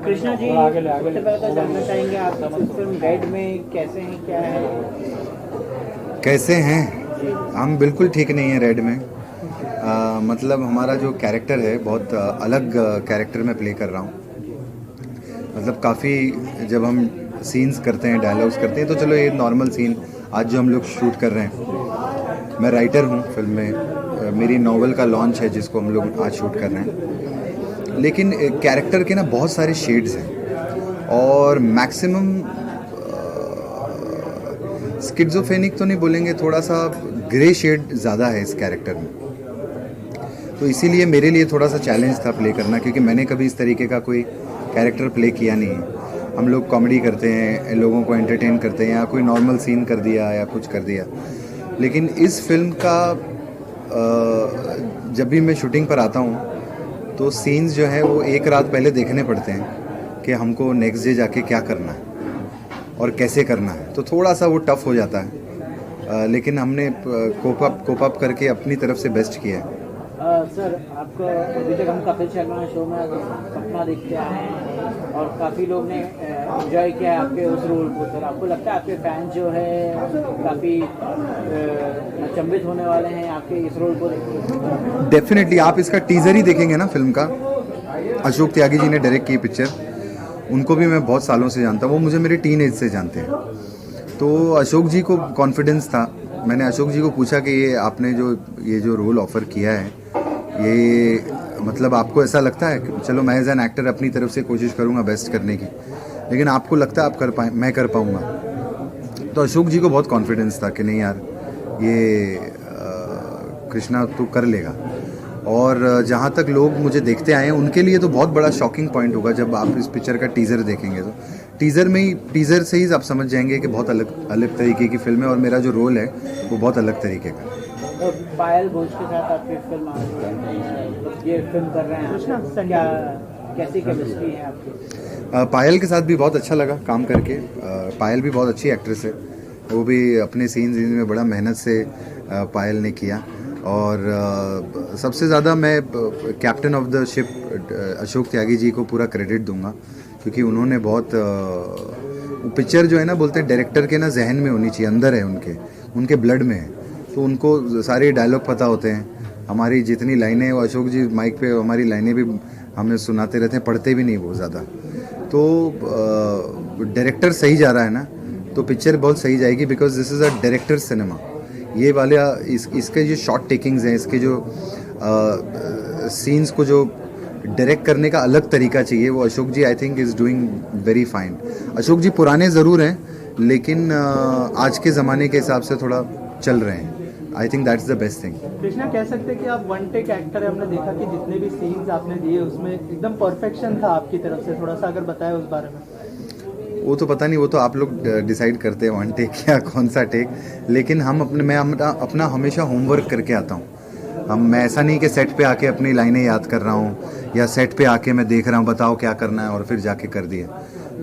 कृष्णा जी, सबसे पहले तो जानना चाहेंगे आप इस फिल्म रेड में कैसे हैं, क्या है? कैसे हैं? हम बिल्कुल ठीक नहीं हैं रेड में। मतलब हमारा जो कैरेक्टर है बहुत अलग कैरेक्टर में प्ले कर रहा हूँ। मतलब काफ़ी जब हम सीन्स करते हैं, डायलॉग्स करते हैं, तो चलो ये नॉर्मल सीन आज जो हम लोग शूट कर रहे हैं। मैं राइटर हूँ फिल्म में, मेरी नॉवल का लॉन्च है जिसको हम लोग आज शूट कर रहे हैं। लेकिन कैरेक्टर के ना बहुत सारे शेड्स हैं और मैक्सिमम स्किज़ोफ्रेनिक तो नहीं बोलेंगे, थोड़ा सा ग्रे शेड ज़्यादा है इस कैरेक्टर में। तो इसीलिए मेरे लिए थोड़ा सा चैलेंज था प्ले करना, क्योंकि मैंने कभी इस तरीके का कोई कैरेक्टर प्ले किया नहीं है। हम लोग कॉमेडी करते हैं, लोगों को एंटरटेन करते हैं, या कोई नॉर्मल सीन कर दिया या कुछ कर दिया। लेकिन इस फिल्म का जब भी मैं शूटिंग पर आता हूँ तो सीन्स जो है वो एक रात पहले देखने पड़ते हैं कि हमको नेक्स्ट डे जाके क्या करना है और कैसे करना है। तो थोड़ा सा वो टफ हो जाता है, लेकिन हमने कोप अप करके अपनी तरफ से बेस्ट किया है। सर, आपको अभी तक हम कपिल शर्मा शो में सपना देखते आए हैं और काफ़ी लोग ने एंजॉय किया है आपके उस रोल को। सर, आपको लगता है आपके फैंस जो है काफ़ी अचंभित होने वाले हैं आपके इस रोल को देखकर? डेफिनेटली। आप इसका टीज़र ही देखेंगे ना फिल्म का, अशोक त्यागी जी ने डायरेक्ट की पिक्चर, उनको भी मैं बहुत सालों से जानता हूँ, वो मुझे मेरे टीन एज से जानते हैं। तो अशोक जी को कॉन्फिडेंस था। मैंने अशोक जी को पूछा कि ये जो रोल ऑफ़र किया है, ये मतलब आपको ऐसा लगता है कि चलो मैं एज एन एक्टर अपनी तरफ से कोशिश करूँगा बेस्ट करने की, लेकिन आपको लगता है आप कर पाए, मैं कर पाऊँगा? तो अशोक जी को बहुत कॉन्फिडेंस था कि नहीं यार, ये कृष्णा तो कर लेगा। और जहाँ तक लोग मुझे देखते आए हैं उनके लिए तो बहुत बड़ा शॉकिंग पॉइंट होगा जब आप इस पिक्चर का टीज़र देखेंगे। तो टीज़र से ही आप समझ जाएंगे कि बहुत अलग तरीके की फिल्म है और मेरा जो रोल है वो बहुत अलग तरीके का है। तो पायल घोष के साथ आपकी फिल्म आ रही है, ये फिल्म कर रहे हैं, क्या कैसी केमिस्ट्री है आपकी? पायल के साथ भी बहुत अच्छा लगा काम करके। पायल भी बहुत अच्छी एक्ट्रेस है, वो भी अपने सीन्स में बड़ा मेहनत से पायल ने किया। और सबसे ज़्यादा मैं captain of the ship Ashok Tyagi ji को पूरा क्रेडिट दूंगा, क्योंकि उन्होंने बहुत पिक्चर जो है ना, बोलते हैं डायरेक्टर के ना जहन में होनी चाहिए, अंदर है उनके ब्लड में है, तो उनको सारे डायलॉग पता होते हैं। हमारी जितनी लाइनें, वो अशोक जी माइक पे हमारी लाइनें भी हमें सुनाते रहते हैं, पढ़ते भी नहीं वो ज़्यादा। तो डायरेक्टर सही जा रहा है ना, तो पिक्चर बहुत सही जाएगी, because this is a director cinema. ये वाला इसके जो शॉर्ट टेकिंग्स हैं, इसके जो सीन्स को जो डायरेक्ट करने का अलग तरीका चाहिए, वो Ashok ji I think is doing very fine. Ashok ji पुराने ज़रूर हैं, लेकिन आज के ज़माने के हिसाब से थोड़ा चल रहे हैं। I think that's the best thing. Krishna, कह सकते हैं कि आप वन टेक एक्टर है। हमने देखा कि जितने भी सीन्स आपने दिए उसमें एकदम परफेक्शन था आपकी तरफ से, थोड़ा सा अगर बताएं उस बारे में। वो तो पता नहीं, वो तो आप लोग डिसाइड करते हैं वन टेक या कौन सा टेक। लेकिन मैं अपना हमेशा होमवर्क करके आता हूँ। मैं ऐसा नहीं कि सेट पे आके अपनी लाइनें याद कर रहा हूँ या सेट पे आके मैं देख रहा हूँ बताओ क्या करना है और फिर जाके कर दिया।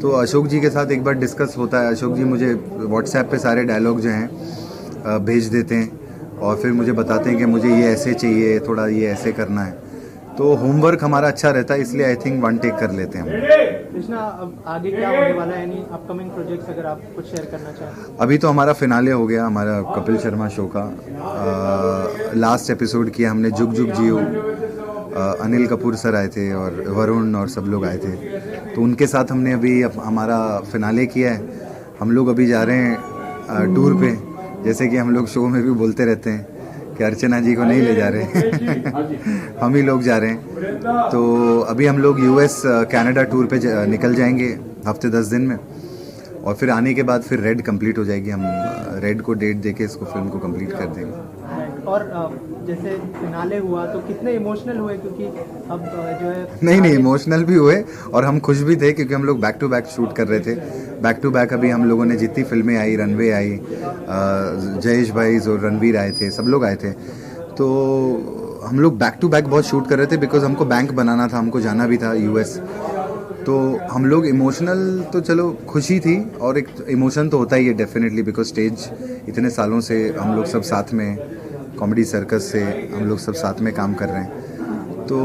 तो अशोक जी के साथ एक बार डिस्कस होता है। अशोक जी मुझे व्हाट्सएप पे सारे डायलॉग जो हैं भेज देते हैं और फिर मुझे बताते हैं कि मुझे ये ऐसे चाहिए, थोड़ा ये ऐसे करना है। तो होमवर्क हमारा अच्छा रहता है, इसलिए आई थिंक वन टेक कर लेते हैं हम। कृष्णा, अब आगे क्या होने वाला है, यानी अपकमिंग प्रोजेक्ट्स अगर आप कुछ शेयर करना चाहें? अभी तो हमारा फिनाले हो गया, हमारा कपिल शर्मा शो का लास्ट एपिसोड किया हमने, जुग जुग जियो। अनिल कपूर सर आए थे और वरुण और सब लोग आए थे, तो उनके साथ हमने अभी हमारा फिनाले किया है। हम लोग अभी जा रहे हैं टूर पे, जैसे कि हम लोग शो में भी बोलते रहते हैं कि अर्चना जी को नहीं ले जा रहे हम ही लोग जा रहे हैं। तो अभी हम लोग यूएस कनाडा टूर पे निकल जाएंगे हफ्ते 10 दिन में, और फिर आने के बाद फिर रेड कंप्लीट हो जाएगी। हम रेड को डेट देके इसको फिल्म को कंप्लीट कर देंगे। और जैसे फिनाले हुआ तो कितने इमोशनल हुए, क्योंकि अब जो है नहीं इमोशनल भी हुए और हम खुश भी थे, क्योंकि हम लोग बैक टू बैक शूट कर रहे थे। बैक टू बैक अभी हम लोगों ने जितनी फिल्में आई, रनवे आई, जयेश भाई और रणवीर आए थे, सब लोग आए थे, तो हम लोग बैक टू बैक बहुत शूट कर रहे थे, बिकॉज हमको बैंक बनाना था, हमको जाना भी था यूएस। तो हम लोग इमोशनल तो चलो खुशी थी, और एक इमोशन तो होता ही है डेफिनेटली, बिकॉज स्टेज इतने सालों से हम लोग सब साथ में, कॉमेडी सर्कस से हम लोग सब साथ में काम कर रहे हैं। तो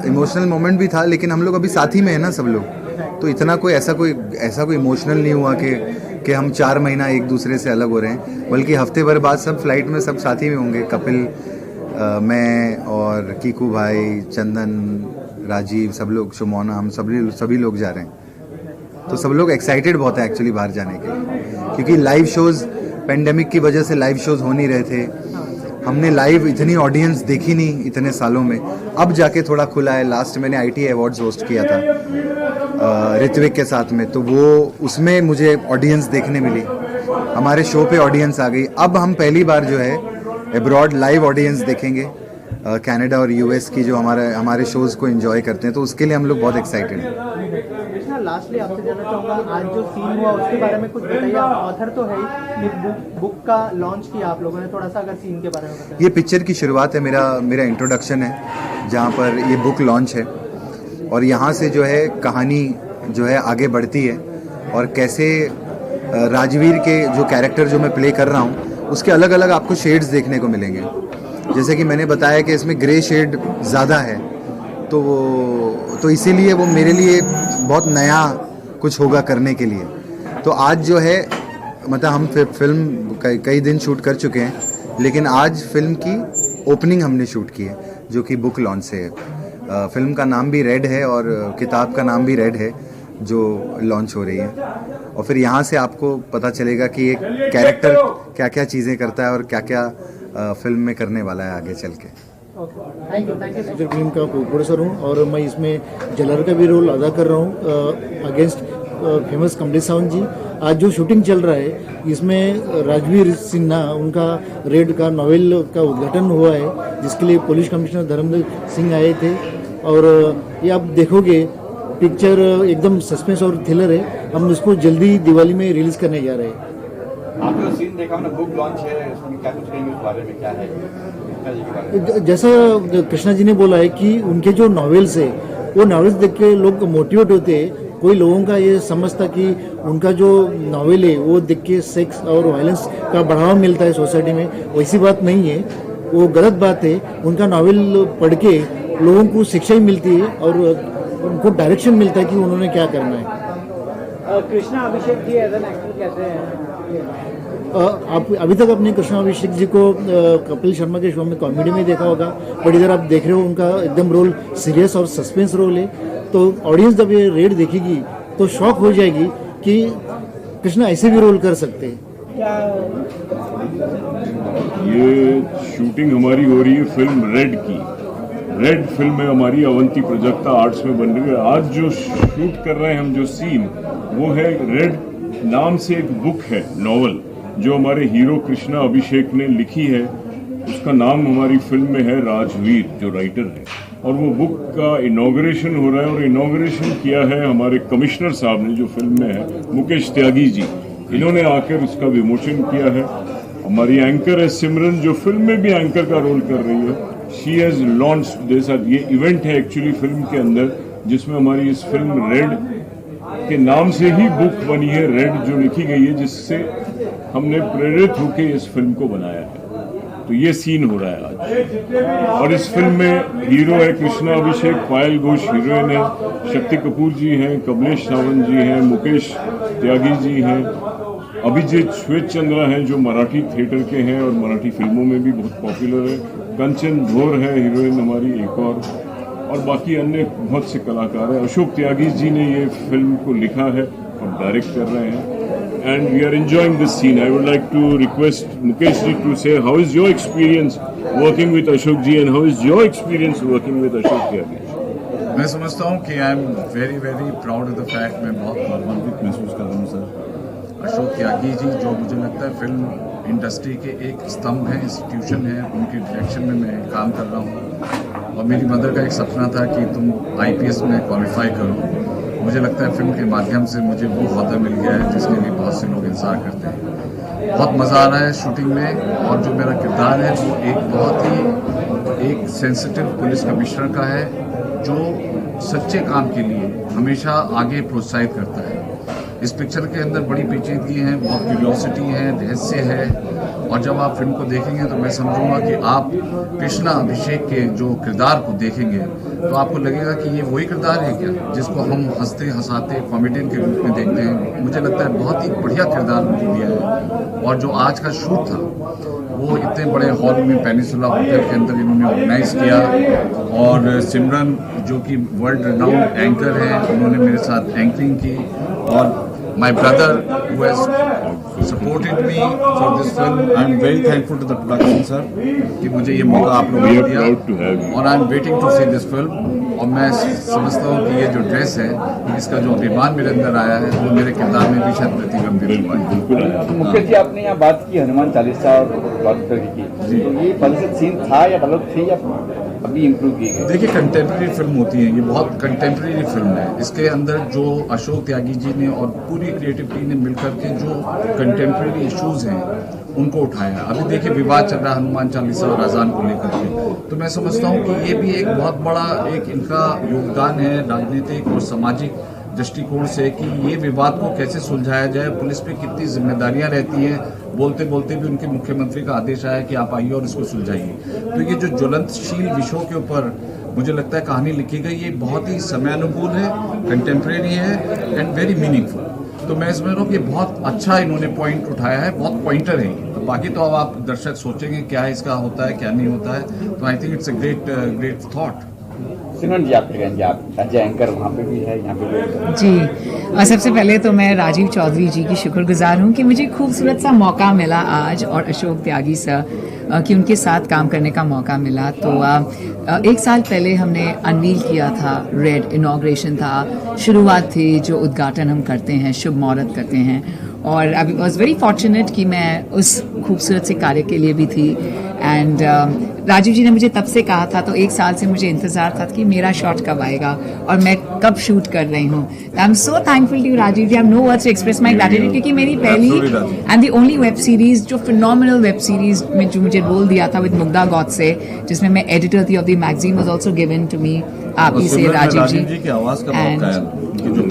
इमोशनल मोमेंट भी था, लेकिन हम लोग अभी साथ ही में है ना सब लोग, तो इतना कोई ऐसा कोई इमोशनल नहीं हुआ कि हम 4 महीना एक दूसरे से अलग हो रहे हैं, बल्कि हफ्ते भर बाद सब फ्लाइट में सब साथ ही में होंगे। कपिल, मैं और कीकू भाई, चंदन, राजीव, सब लोग, शुमोना, हम सभी लोग जा रहे हैं। तो सब लोग एक्साइटेड बहुत है एक्चुअली बाहर जाने के लिए, क्योंकि लाइव शोज़ पेंडेमिक की वजह से लाइव शोज़ हो नहीं रहे थे। हमने लाइव इतनी ऑडियंस देखी नहीं इतने सालों में, अब जाके थोड़ा खुला है। लास्ट मैंने ITA अवार्ड्स होस्ट किया था ऋत्विक के साथ में, तो वो उसमें मुझे ऑडियंस देखने मिली, हमारे शो पे ऑडियंस आ गई। अब हम पहली बार जो है अब्रॉड लाइव ऑडियंस देखेंगे, कनाडा और US की जो हमारे शोज़ को एंजॉय करते हैं, तो उसके लिए हम लोग बहुत एक्साइटेड हैं। कृष्णा, लास्टली आपसे जानना चाहूँगा, आज जो सीन हुआ उसके बारे में कुछ बताइए। आप ऑथर तो है ही, एक बुक का लॉन्च किया आप लोगों ने, थोड़ा सा अगर सीन के बारे में बताइए। ये पिक्चर की शुरुआत है, मेरा इंट्रोडक्शन है, जहाँ पर ये बुक लॉन्च है, और यहाँ से जो है कहानी जो है आगे बढ़ती है, और कैसे राजवीर के जो कैरेक्टर जो मैं प्ले कर रहा हूँ उसके अलग अलग आपको शेड्स देखने को मिलेंगे। जैसे कि मैंने बताया कि इसमें ग्रे शेड ज़्यादा है, तो इसीलिए वो मेरे लिए बहुत नया कुछ होगा करने के लिए। तो आज जो है, मतलब हम फिल्म कई दिन शूट कर चुके हैं, लेकिन आज फिल्म की ओपनिंग हमने शूट की है, जो कि बुक लॉन्च से है। फिल्म का नाम भी रेड है और किताब का नाम भी रेड है, जो लॉन्च हो रही है। और फिर यहाँ से आपको पता चलेगा कि एक कैरेक्टर क्या क्या चीज़ें करता है और क्या क्या फिल्म में करने वाला है आगे चल के। Thank you. फिल्म का प्रोड्यूसर हूँ और मैं इसमें जलर का भी रोल अदा कर रहा हूँ अगेंस्ट फेमस कमलेश सावंत जी। आज जो शूटिंग चल रहा है इसमें राजवीर सिन्हा, उनका रेड का नॉवेल का उद्घाटन हुआ है, जिसके लिए पुलिस कमिश्नर धर्मेंद्र सिंह आए थे। और ये आप देखोगे पिक्चर एकदम सस्पेंस और थ्रिलर है। हम इसको जल्दी दिवाली में रिलीज करने जा रहे हैं। आपने सीन देखा ना, बुक लॉन्च है, इसमें क्या कुछ कहेंगे उस बारे में, क्या है? जैसा कृष्णा जी ने बोला है कि उनके जो नॉवेल्स है, वो नॉवेल्स देख के लोग मोटिवेट होते हैं। कोई लोगों का ये समझता कि उनका जो नॉवेल है वो देख के सेक्स और वायलेंस का बढ़ावा मिलता है सोसाइटी में, वैसी बात नहीं है, वो गलत बात है। उनका नॉवेल पढ़ के लोगों को शिक्षा ही मिलती है और उनको डायरेक्शन मिलता है कि उन्होंने क्या करना है। कृष्णा अभिषेक जी एज एन एक्टर कैसे हैं? आप अभी तक अपने कृष्णा अभिषेक जी को कपिल शर्मा के शो में कॉमेडी में देखा होगा, बट इधर आप देख रहे हो उनका एकदम रोल सीरियस और सस्पेंस रोल है। तो ऑडियंस जब ये रेड देखेगी तो शॉक हो जाएगी कि कृष्णा ऐसे भी रोल कर सकते हैं। ये शूटिंग हमारी हो रही है फिल्म रेड की। रेड फिल्म है हमारी, अवंती प्रोजेक्टा आर्ट्स में बन रही है। आज जो शूट कर रहे हैं हम, जो सीन, वो है रेड नाम से एक बुक है, नॉवल, जो हमारे हीरो कृष्णा अभिषेक ने लिखी है। उसका नाम हमारी फिल्म में है राजवीर, जो राइटर है। और वो बुक का इनॉग्रेशन हो रहा है, और इनॉग्रेशन किया है हमारे कमिश्नर साहब ने, जो फिल्म में है, मुकेश त्यागी जी। इन्होंने आकर उसका विमोचन किया है। हमारी एंकर है सिमरन, जो फिल्म में भी एंकर का रोल कर रही है। She has launched this. ये इवेंट है एक्चुअली फिल्म के अंदर, जिसमें हमारी इस फिल्म रेड के नाम से ही बुक बनी है, रेड जो लिखी गई है, जिससे हमने प्रेरित होकर इस फिल्म को बनाया है। तो ये सीन हो रहा है आज। और इस फिल्म में हीरो है कृष्णा अभिषेक, पायल घोष हीरोइन है, शक्ति कपूर जी हैं, कमलेश सावंत जी हैं, मुकेश त्यागी जी हैं, अभिजीत श्वेत चंद्रा हैं, जो मराठी थिएटर के हैं और मराठी फिल्मों में भी बहुत पॉपुलर है, कंचन धोर है हीरोइन हमारी एक और बाकी अन्य बहुत से कलाकार हैं। अशोक त्यागी जी ने ये फिल्म को लिखा है और डायरेक्ट कर रहे हैं। And we are enjoying this scene. I would like to request Mukesh ji to say how is your experience working with Ashok ji and how is your experience working with Ashok Tyagi? मैं समझता हूँ कि आई am very very proud of the fact, मैं बहुत गर्वित महसूस कर रहा हूँ सर। अशोक त्यागी जी, जो मुझे लगता है फिल्म इंडस्ट्री के एक स्तंभ है, इंस्टीट्यूशन है, उनके डायरेक्शन में मैं काम कर रहा हूँ। और मेरी मदर का एक सपना था कि तुम IPS में क्वालिफाई करो। मुझे लगता है फिल्म के माध्यम से मुझे वो ओहदा मिल गया है जिसके लिए बहुत से लोग इंतजार करते हैं। बहुत मज़ा आ रहा है शूटिंग में, और जो मेरा किरदार है वो एक बहुत ही एक सेंसिटिव पुलिस कमिश्नर का है, जो सच्चे काम के लिए हमेशा आगे प्रोत्साहित करता है। इस पिक्चर के अंदर बड़ी पेचीदगी है, बहुत क्यूरियोसिटी है, रहस्य है, और जब आप फिल्म को देखेंगे तो मैं समझूंगा कि आप कृष्णा अभिषेक के जो किरदार को देखेंगे तो आपको लगेगा कि ये वही किरदार है क्या जिसको हम हंसते हंसाते कॉमेडियन के रूप में देखते हैं। मुझे लगता है बहुत ही बढ़िया किरदार उनको दिया है। और जो आज का शूट था वो इतने बड़े हॉल में पेनिसुला होटल के अंदर इन्होंने ऑर्गेनाइज किया, और सिमरन जो कि वर्ल्ड रिनाउंड एंकर है उन्होंने मेरे साथ एंकरिंग की, और my brother who has supported me for this film. I am very thankful to the production sir कि मुझे ये मौका आप लोगों ने दिया, और I am waiting to see this film। और मैं समझता हूँ कि ये जो ड्रेस है इसका जो अभिमान मेरे अंदर आया है वो मेरे किरदार में भी शायद प्रतिबिंबित हुआ है। मुकेश जी, आपने यहाँ बात की हनुमान चालीसा और डॉक्टर की, तो ये पहले सीन था या गलत थी या अभी इम्प्रूव की गई? देखिए, कंटेम्प्रेरी फिल्म होती है, ये बहुत कंटेम्प्रेरी फिल्म है। इसके अंदर जो अशोक त्यागी जी ने और पूरी क्रिएटिव टीम ने मिलकर के जो कंटेम्प्रेरी इश्यूज हैं उनको उठाया। अभी देखिए विवाद चल रहा है हनुमान चालीसा और अजान को लेकर के, तो मैं समझता हूँ कि ये भी एक बहुत बड़ा एक इनका योगदान है राजनीतिक और सामाजिक दृष्टिकोण से कि ये विवाद को कैसे सुलझाया जाए, पुलिस पे कितनी जिम्मेदारियां रहती हैं। बोलते बोलते भी उनके मुख्यमंत्री का आदेश आया कि आप आइए और इसको सुलझाइए। तो ये जो ज्वलंतशील विषयों के ऊपर मुझे लगता है कहानी लिखी गई, ये बहुत ही समयानुकूल है, कंटेम्प्रेरी है एंड वेरी मीनिंगफुल। तो मैं समझ रहा हूँ कि बहुत अच्छा इन्होंने पॉइंट उठाया है, बहुत पॉइंटर है। तो बाकी तो अब आप दर्शक सोचेंगे क्या इसका होता है क्या नहीं होता है। तो I think it's a great thought. Simran ji, आप एज एंकर वहाँ पे भी है, यहाँ पे भी जी। और सबसे पहले तो मैं राजीव चौधरी जी की शुक्रगुजार हूँ कि मुझे खूबसूरत सा मौका मिला आज, और अशोक त्यागी सर कि उनके साथ काम करने का मौका मिला। तो 1 साल पहले हमने अनवील किया था रेड, इनॉग्रेशन था, शुरुआत थी जो उद्घाटन हम करते हैं, शुभ मुहूर्त करते हैं। और आई वॉज वेरी फॉर्चुनेट कि मैं उस खूबसूरत से कार्य के लिए भी थी। एंड राजीव जी ने मुझे तब से कहा था, तो 1 साल से मुझे इंतजार था कि मेरा शॉट कब आएगा और मैं कब शूट कर रही हूँ। I am so thankful to Rajeev ji, I have no words to express my gratitude, क्योंकि मेरी पहली and the only web series जो फिनोमिनल वेब सीरीज में जो मुझे रोल दिया था विद मुग्धा गॉडसे, जिसमें मैं एडिटर थी of the magazine, was also given to me आप ही से राजीव जी। एंड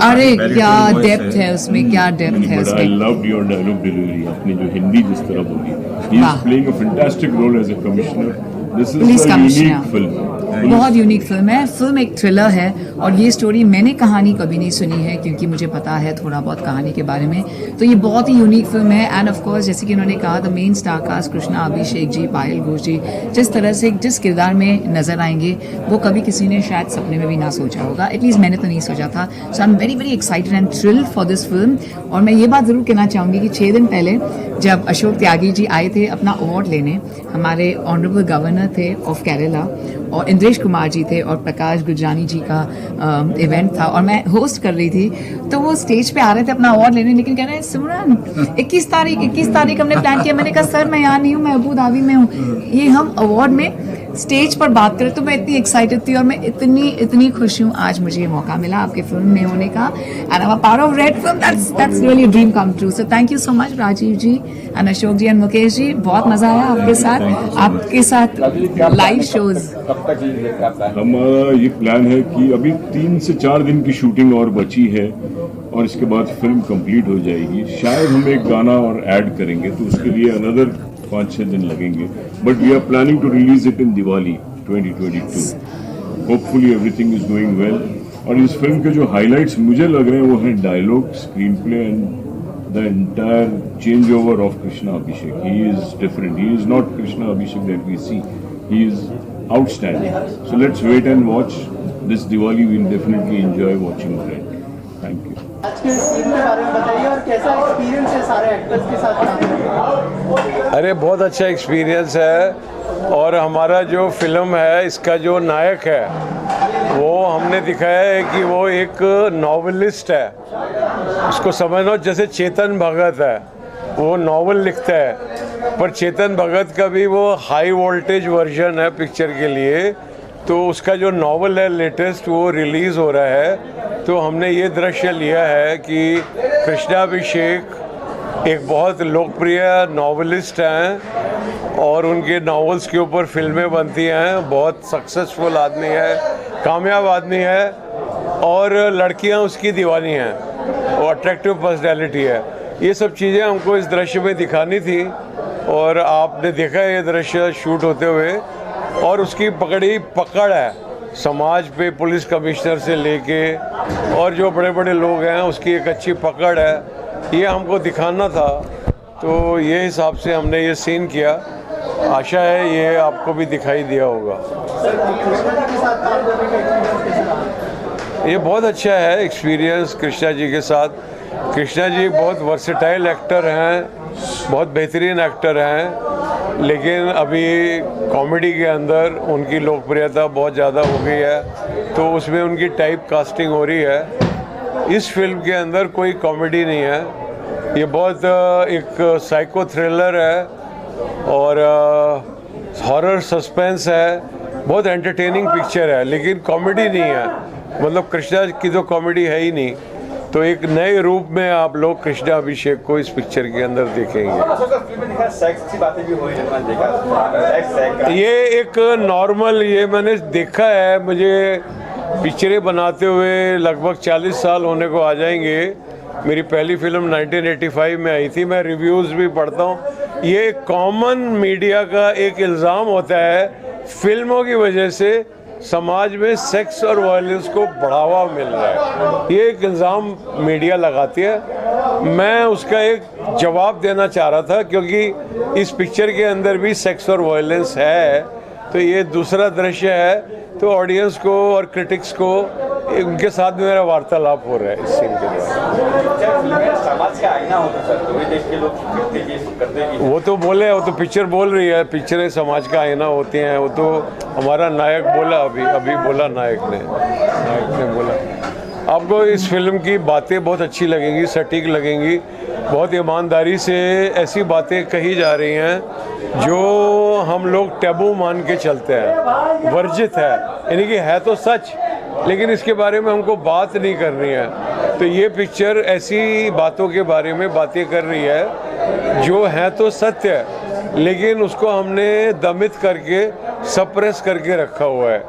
अरे क्या डेप्थ है उसमें, क्या डेप्थ है उसमें। I loved your dialogue delivery, आपने जो हिंदी जिस तरह बोली। He is playing a fantastic role as a commissioner. This is a unique film. बहुत यूनिक फिल्म है। फिल्म एक थ्रिलर है, और ये स्टोरी मैंने कहानी कभी नहीं सुनी है क्योंकि मुझे पता है थोड़ा बहुत कहानी के बारे में। तो ये बहुत ही यूनिक फिल्म है। एंड ऑफ कोर्स जैसे कि उन्होंने कहा, the main star cast Krishna Abhishek ji, Payal Ghosh ji, जिस तरह से जिस किरदार में नजर आएंगे वो कभी किसी ने शायद सपने में भी ना सोचा होगा। एटलीस्ट मैंने तो नहीं सोचा था। So I am very very excited and thrilled for this film. और मैं ये बात जरूर कहना चाहूँगी कि 6 दिन पहले जब अशोक त्यागी जी आए थे अपना अवार्ड लेने, हमारे ऑनरेबल गवर्नर थे ऑफ केरला और इंद्रेश कुमार जी थे और प्रकाश गुजरानी जी का इवेंट था, और मैं होस्ट कर रही थी। तो वो स्टेज पे आ रहे थे अपना अवार्ड लेने, लेकिन कह रहे हैं सिमरन 21 तारीख हमने प्लान किया। मैंने कहा सर मैं यहाँ नहीं हूँ, मैं अबू धाबी में हूँ। ये हम अवार्ड में स्टेज पर बात करें, तो मैं इतनी एक्साइटेड थी और मैं इतनी खुश हूँ आज मुझे ये मौका मिला आपके फिल्म में होने का। And I am a part of Red film, that's really a dream come true. So thank you so much Rajiv ji and Ashok ji and Mukesh ji, बहुत मजा आया आपके साथ लाइव शोज। हमारा ये प्लान है कि अभी 3 से 4 दिन की शूटिंग और बची है, और इसके बाद फिल्म कंप्लीट हो जाएगी। शायद हम एक गाना और ऐड करेंगे, तो उसके लिए अनदर 5-6 दिन लगेंगे, but we are planning to release it in Diwali 2022। Hopefully everything is going well. और इस फिल्म के जो हाइलाइट्स मुझे लग रहे हैं वो हैं dialogue, screenplay and the entire change over of Krishna Abhishek. He is different, he is not Krishna Abhishek that we see, he is outstanding. So let's wait and watch. This Diwali we'll definitely enjoy watching Red. Thank you. आज के scene के बारे में बताइए और कैसा experience है सारे एक्टर्स के साथ काम करने का? अरे बहुत अच्छा एक्सपीरियंस है, और हमारा जो फिल्म है इसका जो नायक है वो हमने दिखाया है कि वो एक नॉवेलिस्ट है। उसको समझ लो जैसे चेतन भगत है, वो नॉवल लिखता है, पर चेतन भगत का भी वो हाई वोल्टेज वर्जन है पिक्चर के लिए। तो उसका जो नॉवल है लेटेस्ट वो रिलीज़ हो रहा है। तो हमने ये दृश्य लिया है कि कृष्णा अभिषेक एक बहुत लोकप्रिय नॉवलिस्ट हैं और उनके नॉवेल्स के ऊपर फिल्में बनती हैं। बहुत सक्सेसफुल आदमी है, कामयाब आदमी है, और लड़कियां उसकी दीवानी हैं, वो अट्रैक्टिव पर्सनैलिटी है। ये सब चीज़ें हमको इस दृश्य में दिखानी थी, और आपने देखा है ये दृश्य शूट होते हुए, और उसकी पकड़ है समाज पे, पुलिस कमिश्नर से लेके और जो बड़े बड़े लोग हैं उसकी एक अच्छी पकड़ है, ये हमको दिखाना था। तो ये हिसाब से हमने ये सीन किया। आशा है ये आपको भी दिखाई दिया होगा। ये बहुत अच्छा है एक्सपीरियंस कृष्णा जी के साथ। कृष्णा जी बहुत वर्सेटाइल एक्टर हैं, बहुत बेहतरीन एक्टर हैं, लेकिन अभी कॉमेडी के अंदर उनकी लोकप्रियता बहुत ज़्यादा हो गई है, तो उसमें उनकी टाइप कास्टिंग हो रही है। इस फिल्म के अंदर कोई कॉमेडी नहीं है, ये बहुत एक साइको थ्रिलर है और हॉरर सस्पेंस है, बहुत एंटरटेनिंग पिक्चर है, लेकिन कॉमेडी नहीं है। मतलब कृष्णा की तो कॉमेडी है ही नहीं, तो एक नए रूप में आप लोग कृष्णा अभिषेक को इस पिक्चर के अंदर देखेंगे। ये एक नॉर्मल, ये मैंने देखा है, मुझे पिक्चरें बनाते हुए लगभग 40 साल होने को आ जाएंगे। मेरी पहली फिल्म 1985 में आई थी, मैं रिव्यूज़ भी पढ़ता हूँ। ये कॉमन मीडिया का एक इल्ज़ाम होता है, फिल्मों की वजह से समाज में सेक्स और वायलेंस को बढ़ावा मिल रहा है, ये एक इल्ज़ाम मीडिया लगाती है। मैं उसका एक जवाब देना चाह रहा था, क्योंकि इस पिक्चर के अंदर भी सेक्स और वायलेंस है, तो ये दूसरा दृश्य है, तो ऑडियंस को और क्रिटिक्स को उनके साथ मेरा वार्तालाप हो रहा है इस सीन के द्वारा। समाज का आईना होता सर, तो देख के लोग करते हैं। वो तो बोले, वो तो पिक्चर बोल रही है, पिक्चरें समाज का आईना होती हैं, वो तो हमारा नायक बोला, अभी बोला नायक ने बोला। आपको इस फिल्म की बातें बहुत अच्छी लगेंगी, सटीक लगेंगी, बहुत ईमानदारी से ऐसी बातें कही जा रही हैं जो हम लोग टैबू मान के चलते हैं, वर्जित है, यानी कि है तो सच, लेकिन इसके बारे में हमको बात नहीं करनी है। तो ये पिक्चर ऐसी बातों के बारे में बातें कर रही है जो है तो सत्य, लेकिन उसको हमने दमित करके, सप्रेस करके रखा हुआ है।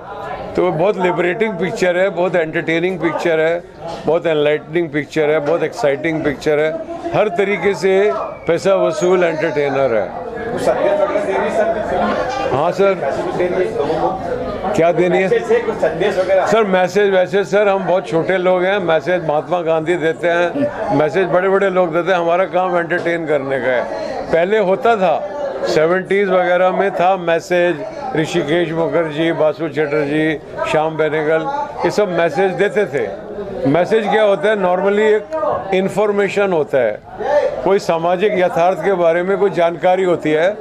तो बहुत लिबरेटिंग पिक्चर है, बहुत एंटरटेनिंग पिक्चर है, बहुत एनलाइटनिंग पिक्चर है, बहुत एक्साइटिंग पिक्चर है, हर तरीके से पैसा वसूल एंटरटेनर है। हाँ सर, क्या देनी है सर? मैसेज वैसे सर हम बहुत छोटे लोग हैं, मैसेज महात्मा गांधी देते हैं, मैसेज बड़े बड़े लोग देते हैं, हमारा काम एंटरटेन करने का है। पहले होता था 70s वगैरह में था मैसेज, ऋषिकेश मुखर्जी, बासु चटर्जी, श्याम बेनेगल, ये सब मैसेज देते थे। मैसेज क्या होता है? नॉर्मली एक इन्फॉर्मेशन होता है, कोई सामाजिक यथार्थ के बारे में कोई जानकारी होती है।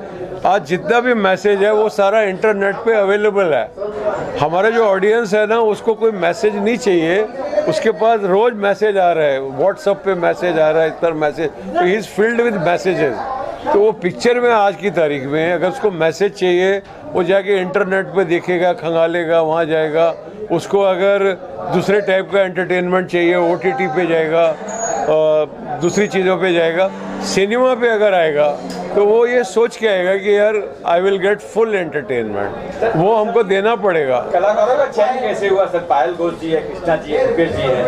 आज जितना भी मैसेज है वो सारा इंटरनेट पे अवेलेबल है। हमारा जो ऑडियंस है ना, उसको कोई मैसेज नहीं चाहिए, उसके पास रोज मैसेज आ रहा है, व्हाट्सएप पे मैसेज आ रहा है, इस तरह मैसेज, तो he is filled with messages. तो वो पिक्चर में आज की तारीख में अगर उसको मैसेज चाहिए, वो जाके इंटरनेट पे देखेगा, खंगालेगा, वहाँ जाएगा। उसको अगर दूसरे टाइप का एंटरटेनमेंट चाहिए, OTT पे जाएगा, दूसरी चीज़ों पे जाएगा। सिनेमा पे अगर आएगा तो वो ये सोच के आएगा कि यार I will get full entertainment, वो हमको देना पड़ेगा। कलाकारों का चयन कैसे हुआ सर? पायल घोष जी है, कृष्णा जी है, रुपेश जी है।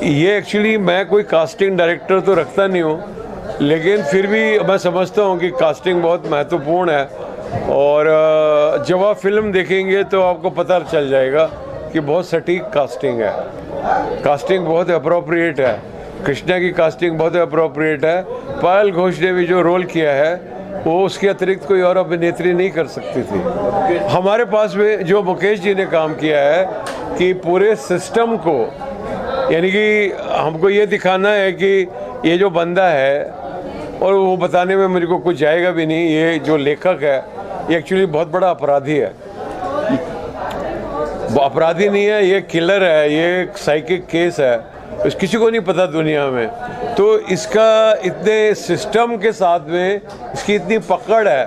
ये एक्चुअली मैं कोई कास्टिंग डायरेक्टर तो रखता नहीं हूँ, लेकिन फिर भी मैं समझता हूँ कि कास्टिंग बहुत महत्वपूर्ण है, और जब आप फिल्म देखेंगे तो आपको पता चल जाएगा कि बहुत सटीक कास्टिंग है, कास्टिंग बहुत अप्रोप्रिएट है, कृष्णा की कास्टिंग बहुत अप्रोप्रिएट है। पायल घोष ने भी जो रोल किया है वो उसके अतिरिक्त कोई और अभिनेत्री नहीं कर सकती थी। हमारे पास में जो मुकेश जी ने काम किया है कि पूरे सिस्टम को, यानी कि हमको ये दिखाना है कि ये जो बंदा है, और वो बताने में मुझे को कुछ जाएगा भी नहीं, ये जो लेखक है ये एक्चुअली बहुत बड़ा अपराधी है, वो अपराधी नहीं है, ये किलर है, ये एक साइकिक केस है, किसी को नहीं पता दुनिया में। तो इसका इतने सिस्टम के साथ में इसकी इतनी पकड़ है,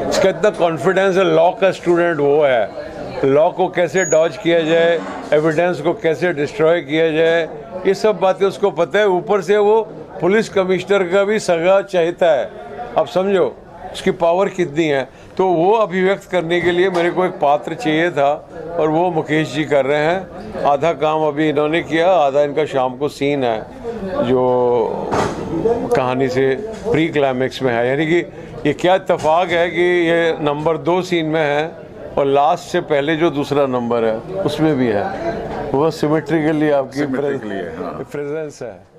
इसका इतना कॉन्फिडेंस है, लॉ का स्टूडेंट वो है, लॉ को कैसे डॉज किया जाए, एविडेंस को कैसे डिस्ट्रॉय किया जाए, ये सब बातें उसको पता है। ऊपर से वो पुलिस कमिश्नर का भी सगा चाहता है, अब समझो उसकी पावर कितनी है। तो वो अभिव्यक्त करने के लिए मेरे को एक पात्र चाहिए था, और वो मुकेश जी कर रहे हैं। आधा काम अभी इन्होंने किया, आधा इनका शाम को सीन है जो कहानी से प्री क्लाइमेक्स में है। यानी कि ये क्या इत्तेफाक है कि ये नंबर 2 सीन में है और लास्ट से पहले जो दूसरा नंबर है उसमें भी है। वो सिमेट्रिकली आपकी प्रेजेंस है।